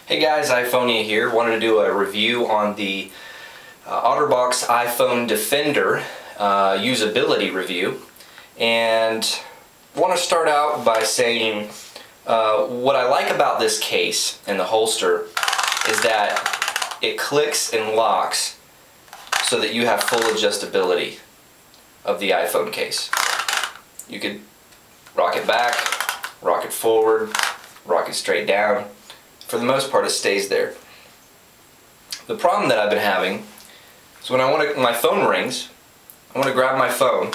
Hey guys, iPhonia here. Wanted to do a review on the OtterBox iPhone Defender usability review, and want to start out by saying what I like about this case and the holster is that it clicks and locks so that you have full adjustability of the iPhone case. You could rock it back, rock it forward, rock it straight down. For the most part, it stays there. The problem that I've been having is when my phone rings, I want to grab my phone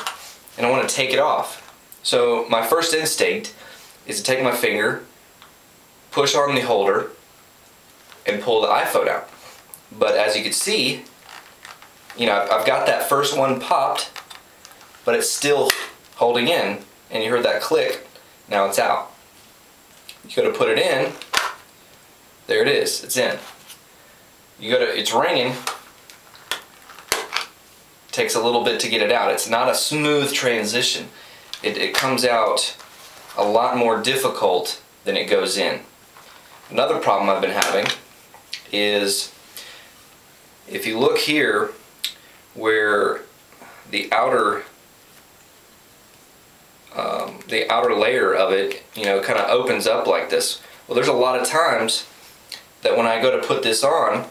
and I want to take it off. So my first instinct is to take my finger, push on the holder, and pull the iPhone out. But as you can see, I've got that first one popped, but it's still holding in, and you heard that click. Now it's out. You go to put it in. There it is, it's in. It's ringing. Takes a little bit to get it out. It's not a smooth transition. It comes out a lot more difficult than it goes in. Another problem I've been having is if you look here where the outer layer of it, kind of opens up like this. Well, there's a lot of times that when I go to put this on,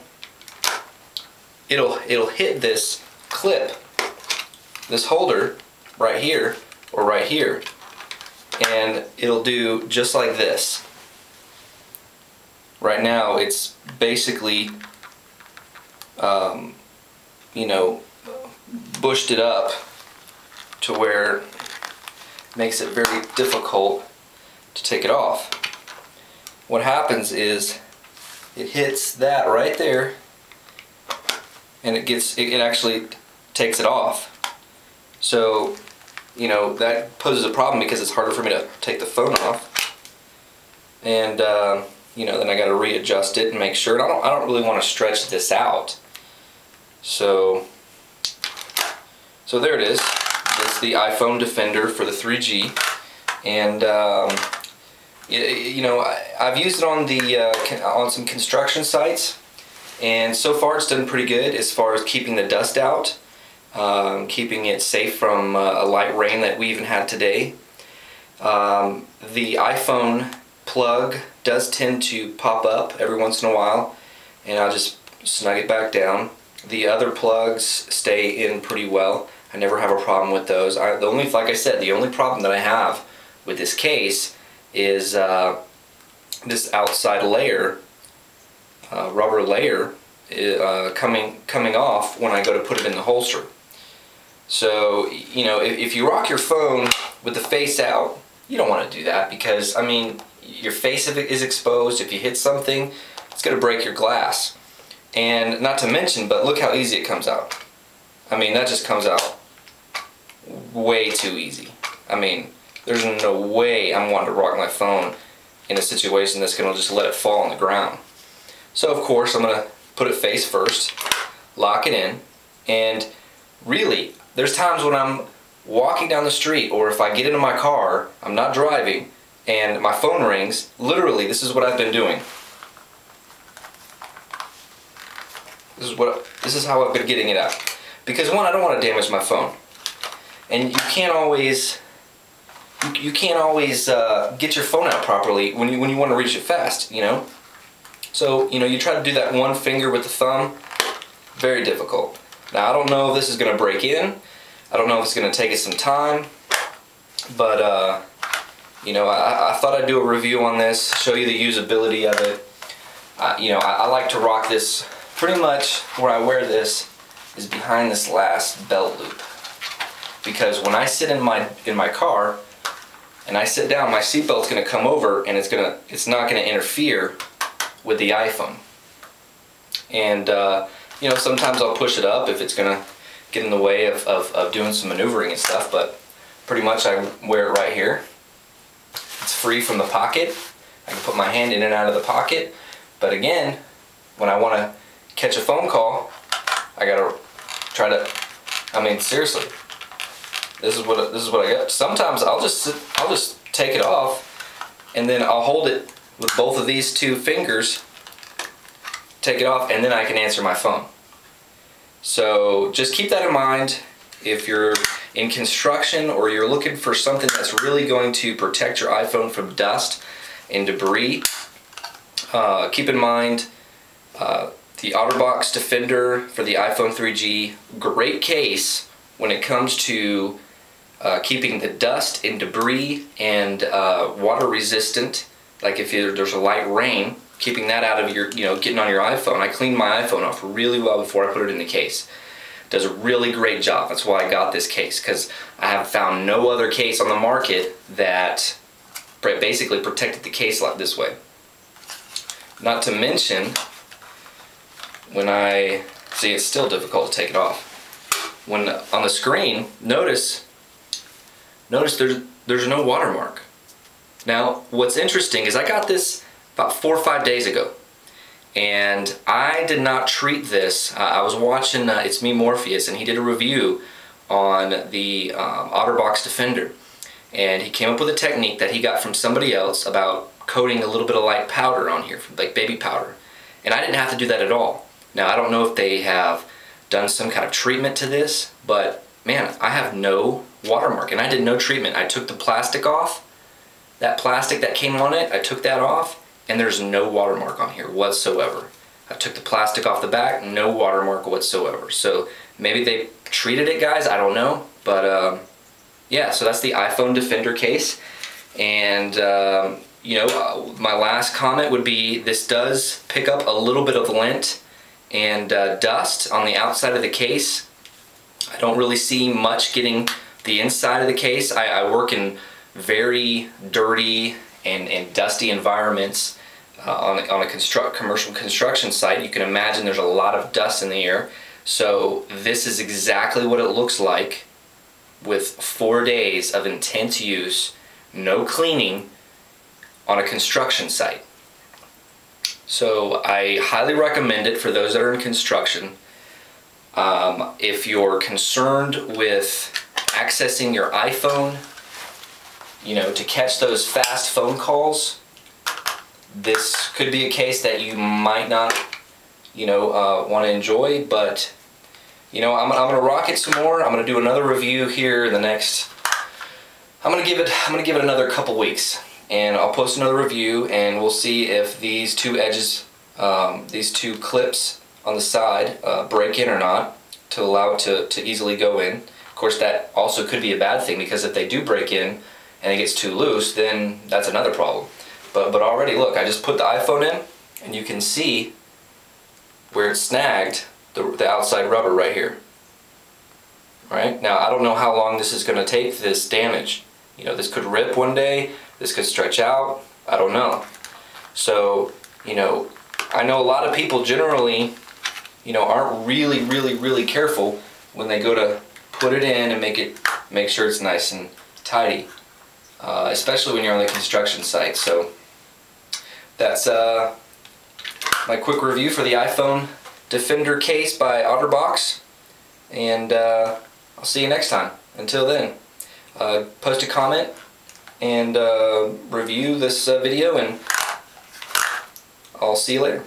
it'll hit this clip, this holder right here or right here, and it'll do just like this. Right now it's basically bushed it up to where it makes it very difficult to take it off. What happens is it hits that right there, and it actually takes it off. So, that poses a problem because it's harder for me to take the phone off, and then I got to readjust it and make sure. And I don't really want to stretch this out. So there it is. It's the iPhone Defender for the 3G, and I've used it on some construction sites, and so far it's done pretty good as far as keeping the dust out, keeping it safe from a light rain that we even had today. The iPhone plug does tend to pop up every once in a while, and I'll just snug it back down. The other plugs stay in pretty well. I never have a problem with those. Like I said, the only problem that I have with this case is this outside layer, rubber layer, coming off when I go to put it in the holster. So, if you rock your phone with the face out, you don't want to do that because, your face is exposed. If you hit something, it's going to break your glass. And not to mention, but look how easy it comes out. That just comes out way too easy. There's no way I'm wanting to rock my phone in a situation that's going to just let it fall on the ground. So of course I'm going to put it face first, lock it in, and really there's times when I'm walking down the street, or if I get into my car, I'm not driving, and my phone rings. Literally, this is what I've been doing. This is how I've been getting it out. Because one, I don't want to damage my phone, and you can't always get your phone out properly when you want to reach it fast, So, you try to do that one finger with the thumb, very difficult. Now, I don't know if this is going to break in. I don't know if it's going to take us some time, but, I thought I'd do a review on this, show you the usability of it. I like to rock this. Pretty much where I wear this is behind this last belt loop, because when I sit in my car and I sit down, my seatbelt's going to come over, and it's not going to interfere with the iPhone. And sometimes I'll push it up if it's going to get in the way of doing some maneuvering and stuff, but pretty much I wear it right here. It's free from the pocket. I can put my hand in and out of the pocket, but again, when I want to catch a phone call, I gotta try to. Seriously, this is what I got. Sometimes I'll just take it off, and then I'll hold it with both of these two fingers take it off, and then I can answer my phone. So just keep that in mind if you're in construction or you're looking for something that's really going to protect your iPhone from dust and debris. Keep in mind the OtterBox Defender for the iPhone 3G, great case when it comes to keeping the dust and debris and water resistant, like if there's a light rain, keeping that out of your, getting on your iPhone. I cleaned my iPhone off really well before I put it in the case. Does a really great job. That's why I got this case, because I have found no other case on the market that basically protected the case like this way. Not to mention, when I see, it's still difficult to take it off. When on the screen, notice there's no watermark. Now, what's interesting is I got this about 4 or 5 days ago, and I did not treat this. I was watching It's Me Morpheus, and he did a review on the OtterBox Defender, and he came up with a technique that he got from somebody else about coating a little bit of light powder on here, like baby powder, and I didn't have to do that at all. Now, I don't know if they have done some kind of treatment to this, but man, I have no watermark, and I did no treatment. I took the plastic off, that plastic that came on it, I took that off, and there's no watermark on here whatsoever. I took the plastic off the back, no watermark whatsoever. So maybe they treated it, guys, I don't know. But yeah, so that's the iPhone Defender case. And my last comment would be, this does pick up a little bit of lint and dust on the outside of the case. I don't really see much getting the inside of the case. I work in very dirty and dusty environments on a commercial construction site. You can imagine there's a lot of dust in the air. So this is exactly what it looks like with 4 days of intense use, no cleaning on a construction site. So I highly recommend it for those that are in construction. If you're concerned with accessing your iPhone, to catch those fast phone calls, this could be a case that you might not, want to enjoy. But, I'm gonna rock it some more. I'm gonna do another review here in the next. I'm gonna give it another couple weeks, and I'll post another review, and we'll see if these two edges, these two clips on the side, break in or not, to allow it to easily go in. Of course, that also could be a bad thing, because if they do break in and it gets too loose, then that's another problem. But already, look, I just put the iPhone in, and you can see where it snagged the outside rubber right here. Right? Now, I don't know how long this is going to take, this damage. This could rip one day, this could stretch out, I don't know. So, I know a lot of people generally, aren't really careful when they go to put it in and make sure it's nice and tidy. Especially when you're on the construction site. So that's my quick review for the iPhone Defender case by OtterBox, and I'll see you next time. Until then, post a comment and review this video, and I'll see you later.